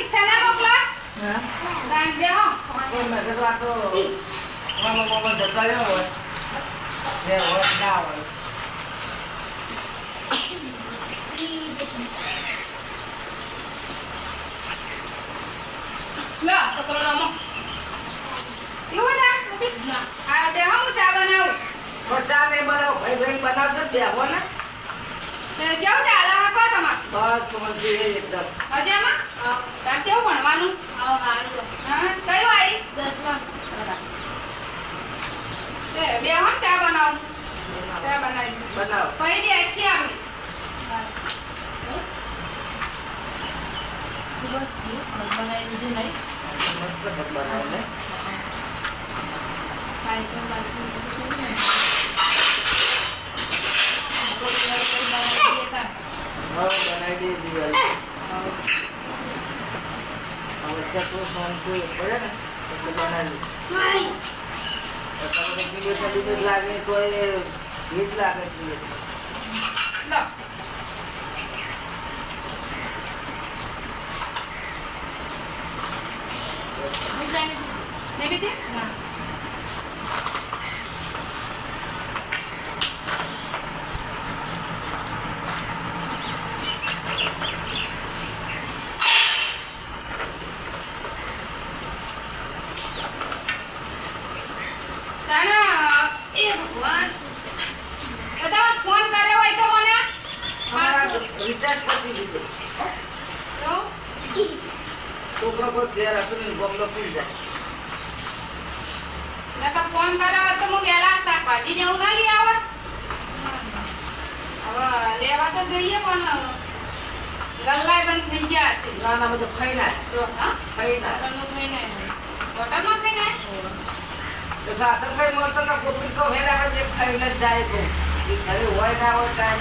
રિક્ષા ના મોકલો હા ગાંડ બેહો કોઈ મેં કીધું આ તો મામા જતા રહ્યો હોય બે હોય ના હોય લો છોકરો રમો એવું ના આ બેહો હું ચા બનાવું તો ચા નહીં બનાવો ભાઈ ભાઈ બનાવજો બે હો ને તે કેવું ચાલે હકો તમાર બસ સમજી એકદમ મજામાં તાર કેવું ભણવાનું હા કયું આવી 10માં તે બેહો ને ચા બનાવું ચા બનાવી બનાવો પછી બેસી આવી મસ્ત બનાવો ને હા બનાવી દે દિવાળી હવે સતો શાંતિ પડે ને પછી બનાવી તમને કિલો લાગે તો એ ભીત લાગે છે લો ને બીજી ના રિચાર્જ કરી દીધું છોકરો કોઈ ઘેર હતું ને ગમલો પી જાય ફોન કર્યો તો હું વેલા શાકભાજી ને એવું ના લઈ આવત હવે લેવા તો જઈએ પણ ગલ્લાય બંધ થઈ ગયા છે ના ના બધું ખાઈ નાય હા ખાઈ નાય હોટલનું ખાઈને હોટલમાં ખાઈને તો સાધન કઈ મળતો ના કોપી કહો હેરા આપણે ખાઈને જ જાય તો એ ઘરે હોય ના હોય ટાઈમ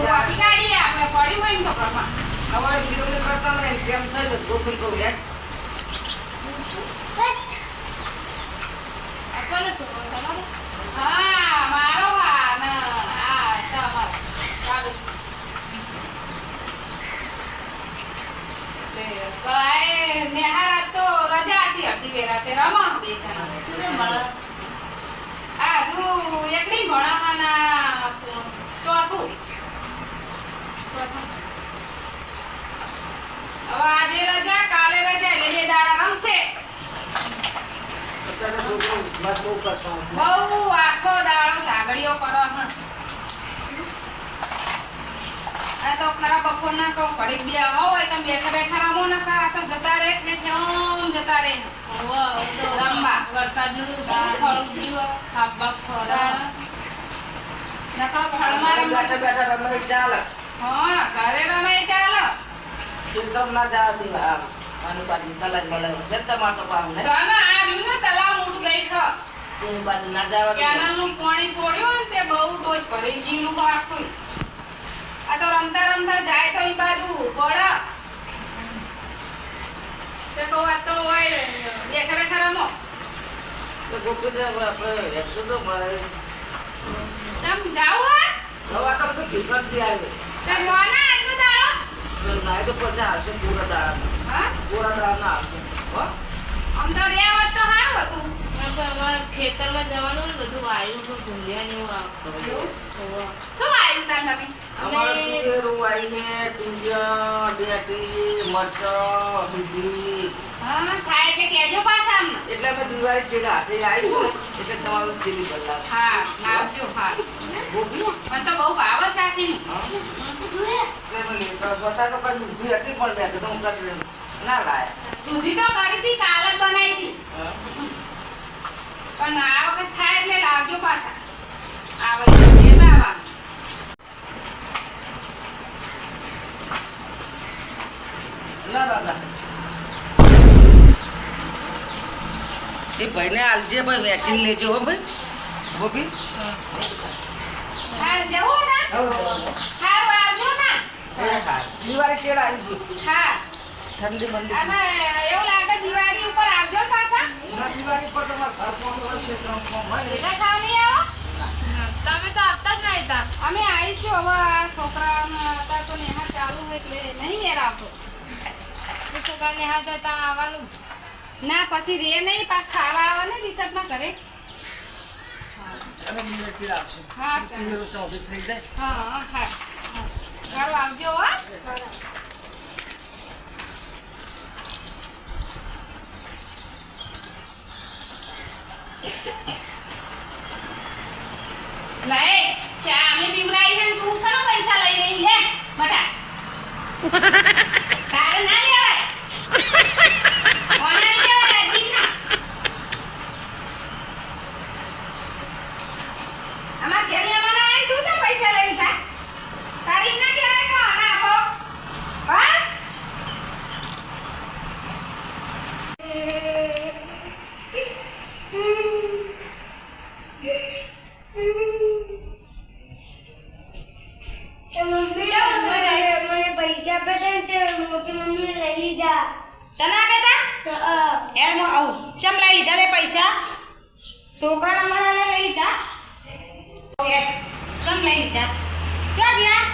વાપી કાઢીએ આપણે પડ્યું હોય ને તો ઘરમાં અમારે શિરોને કરતા મને કેમ થાય તો કોપી કહું યાર હા મારો હા આ તમારો ચાલુ કાય નેહારા તો રજા હતી અડધી વેલા તે રમા બે જણા આ જો એકલી ભણાવાના ચોથું હવે આજે રજા કાલે રજા એટલે બે દાડા રમશે અત્યારે છોકરો બસ બહુ કરતો હશે બહુ આખો દાડો ઝાગડીઓ કરો હ આ તો ખરા બપોર ના કહું ઘડીક બે હોય તો બેઠા બેઠા રમો ન કરા તો જતા રહે ને આમ જતા રહે રમવા વરસાદનું થોડું જીવો ખાબા ખોરા નકળો ઘરમાં રમવા બેઠા બેઠા રમે ચાલે હા ઘરે રમે ચાલે શીતમ ના જવા દેવા આની બાજુ તલાજ મળે છે તમાર તો પામ ને સના આ રહ્યું ને તલાવ મોટું ગઈ છે તેની બાજુ ના જવા કેનાલ નું પાણી છોડ્યું ને તે બહુ ડોજ ભરી ગયું આખું આ તો રમતા રમતા જાય તો ઈ બાજુ પડ તે તો આ તો હોય બેઠા બેઠા રમો તો ગોપી દે આપણે એકસો તો મળે તમ જાઓ હા હવે આ તો બધું ભીખત થી આવે તે જોના એટલું દાડો ના તો પછી આવશે પૂરા દાડા હા પૂરા દાડા ના આવશે હો આમ તો રેવત તો હારું હતું અમારે ખેતરમાં જવાનું ને બધું વાયુ તો ભૂંડિયા ને એવું આવતું શું આવ્યું તાર તમે અમારે તુવેરું આવીને તુંજણ બેટી મરચાં દૂધી હા થાય છે કેજો પાછા અમને એટલે અમે દિવાળી ચેડા હાથે આવી ને એટલે તમારું ચીલી બદલાવ હા નાવજો હા ગોપી મને તો બહુ ભાવ સાથીનું સ્વતઃ તો કઈ દૂધી હતી પણ બે તો હું કરી ના લાયા દૂધી તો કરી હતી કાલે જ બનાવી હતી પણ આ વખત થાય એટલે લાવજો પાછા આવે એટલે આવવાનું ના બાબા એ ભાઈને આલજે ભાઈ વેચીને લેજો હો ભાઈ ગોપી હા જવું ને હા આવજો ને દિવાળી કેળા આવી હા ઠંડી મંડી અને એવું લાગે દિવાળી ઉપર આવજો ને પાછા ના દિવાળી પર તમારે ઘર ફોન છે તો ભેગા થવા નહીં આવો તમે તો આવતા જ નહીં તા અમે આવીશું હવે આ છોકરાઓને હતા તો નેહા એટલે નહીં મેળ આવતો. છોકરાને હાથ ત્યાં આવવાનું. ના પછી રે નહીં પાછ ખાવા આવે ને રિસર્ટમાં ઘરે. અને મિનિટ લાગશે હા ચોવીસ થઈ જાય હા હા ચાલો આવજો હો. લે ચા અમે પીવડાવી છે ને તું શેનો પૈસા લઈ રહી લે મટા તારે ના લેવાય કોને લેવાય રાજીવ ના આમાં ઘેર લેવાના આય તું તો પૈસા લઈ તા તારી ના કહેવાય કે આના આપો હા મને પૈસા બદલ તે મોટી મમ્મીએ લઈ લીધા. તને બેટા એમ આવું ચમ લઈ લીધા લે પૈસા છોકરાના અમારા લઈ લીધા ચમ લઈ લીધા ક્યાં ગયા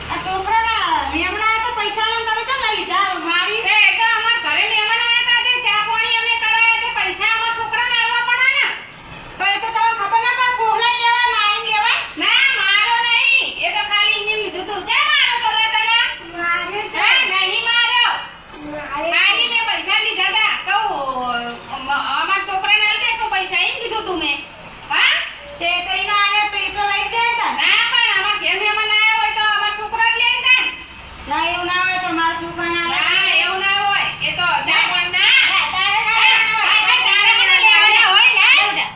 આ છોકરાના મહેમાન આયા તો પૈસા લઈને તમે ચમ લઈ લીધા મારી એ તો અમાર ઘરે મહેમાન આયા હતા તે ચા પાણી અમે કરાયા તે પૈસા અમાર છોકરાને આલવા પડે ને તો એ તો તમને ખબર ના પડે ભોગલાઈ લેવાય મારી લેવાય ના મારો નહીં એ તો ખાલી ઇને લીધું તું ચા મારો તો લે તને મારે હે નહીં માર્યો મારે ખાલી મેં પૈસા લીધા હતા કહું અમાર છોકરાને આલ દે તો પૈસા એમ કીધું તું મેં હા તે તો ઈને આલે તો એ તો લઈ દે તા ના પણ અમાર ઘેર મહેમાન આયા હોય તો અમાર છોકરા જ લઈને તા ના એવું ના હોય તો મારા છોકરાને આલે ના એવું ના હોય એ તો જા પણ ના તારે ના લેવાના હોય ને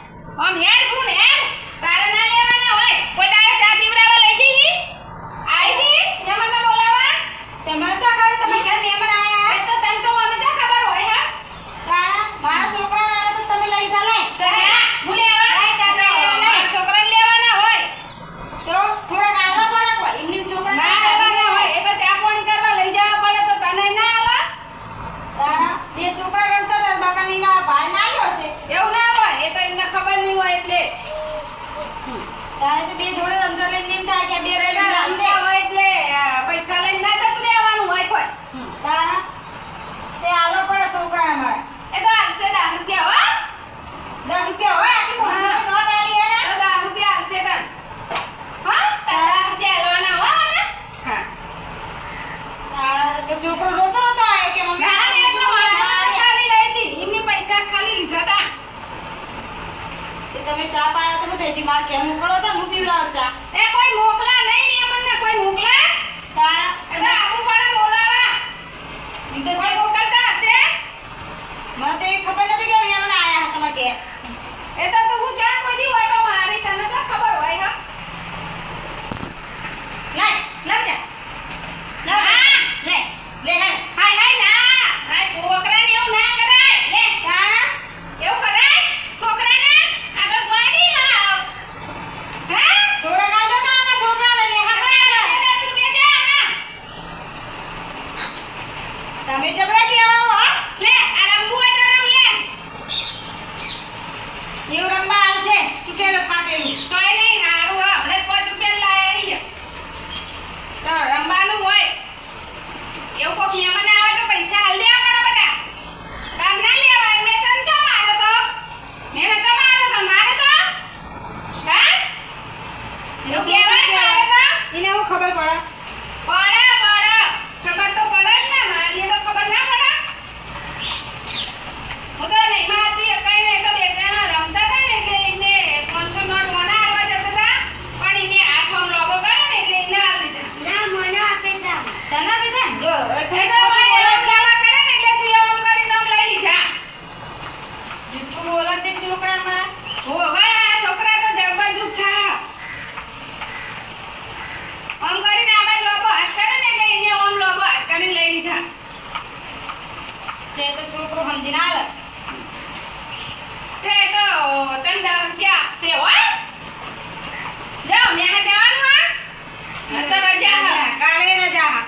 આમ હેડ ભૂન હેડ તારે ના લેવાના હોય કોઈ તારે ચા પીવડાવવા લઈ જઈ આઈ દી મહેમાનને બોલાવા તમારે તો ખબર તમે ઘેર મહેમાન આયા એ તો તને તો અમે જો ખબર હોય હે તારા મારા છોકરાને આલે તો તમે લઈ જા લે તો ના હું લેવા તારે મારા છોકરાને લેવાના હોય તો થોડા કાલવા પડે કોઈ એમની છોકરાને ના લેવાના હોય એ તો ચા પાણી કરવા લઈ જવા પડે તો તને ના આલા તારા બે છોકરા રમતા હતા બાપાને એના ભાઈ ના આવ્યો છે એવું ના હોય એ તો એમને ખબર નહીં હોય એટલે તારે તો બે જોડે રમતા લઈને એમ થાય કે બે રહીને રમતા હોય એટલે પૈસા લઈને ના જતું રહેવાનું હોય કોઈ તારા તે આલો પડે છોકરા અમારા એ તો આવશે 10 રૂપિયા હો 10 રૂપિયા હોય આખી પહોંચી નોટ આલી હે ને 10 રૂપિયા આવશે તને હા તારા રૂપિયા આલવાના હો ને હા તારા તો છોકરો રોતો રોતો આવ્યો કે મમ્મી ના એટલે મારે ખાલી લઈ દી એમની પૈસા ખાલી લીધા તા તમે ચા પાયા તો થઈ માર કે મોકલો તો હું પીવડાવ ચા એ કોઈ મોકલા નહીં ને મને કોઈ મોકલા તારા એ આવું પડે બોલાવા ઈ તો કોઈ મોકલતા હશે મને તો એ ખબર નથી કે મહેમાન આયા હતા તમારે કે એ તો હું ક્યાં કોઈ દી વાટો મારી તને તો ખબર હોય હા લે લવ જા લે લે હાય હાય ના આ છોકરાને એવું ના કરાય લે તારા એવું કરાય છોકરાને આ તો ગોડી હા હે થોડા ગાજો તો આમાં છોકરાને લે હા 10 રૂપિયા દે હમણાં તમે જબડા કેવા હો લે આ રમવું હોય તો રમ લે એવું રમવા હાલ છે તૂટેલું ફાટેલું તોય નહીં હારું હા હમણાં 5 રૂપિયા લાયા હી તો રમવાનું હોય એવું કોક મહેમાન આવે તો પૈસા હાલ દેવા પડે બટા તાર ના લેવાય મેં તને ચો માર્યો તો મેં નતો માર્યો તો મારે તો હા એવું કહેવાય મારે તો એને હું ખબર પડે ખબર તો પડે જ ને મારી તો ખબર ના પડે હું તો નહીં મારતી કઈ નહીં તો બે જણા રમતા હતા ને એટલે એને 500 નોટ મને આલવા જતા હતા પણ એને હાથ આમ લોબો કર્યો ને એટલે એને આલ દીધા ના મને આપે તા. તને બેટા જો એટલે તો બોલત દાવા કરે ને એટલે તું એમ કરી નામ લઈ લીધા જુઠ્ઠું બોલત તે છોકરા મારા હો હવે આ છોકરા તો જબર જુઠ્ઠા આમ કરીને આબાદ લોબો હાથ કરે ને એટલે એને આમ લોબો હાથ કરીને લઈ લીધા તે તો છોકરો સમજીને આલ તે તો તને 10 રૂપિયા આપશે હોય જાઓ મેં જવાનું હા તો રજા હા કાલે રજા હા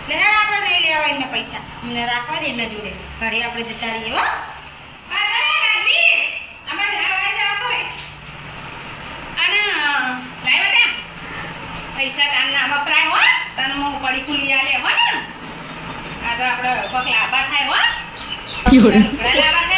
લેર આપણે નહીં લેવા એમને પૈસા એમને રાખવા દે એમના જોડે ઘરે આપણે જતા રહીએ હો આ તો રાખી અમે જવા જાવ તો રે અને લાઈ બેટા પૈસા તાન ના વપરાય હો તન મો પડી ખુલી આલે હો ને આ તો આપણે કોક લાંબા થાય હો લાંબા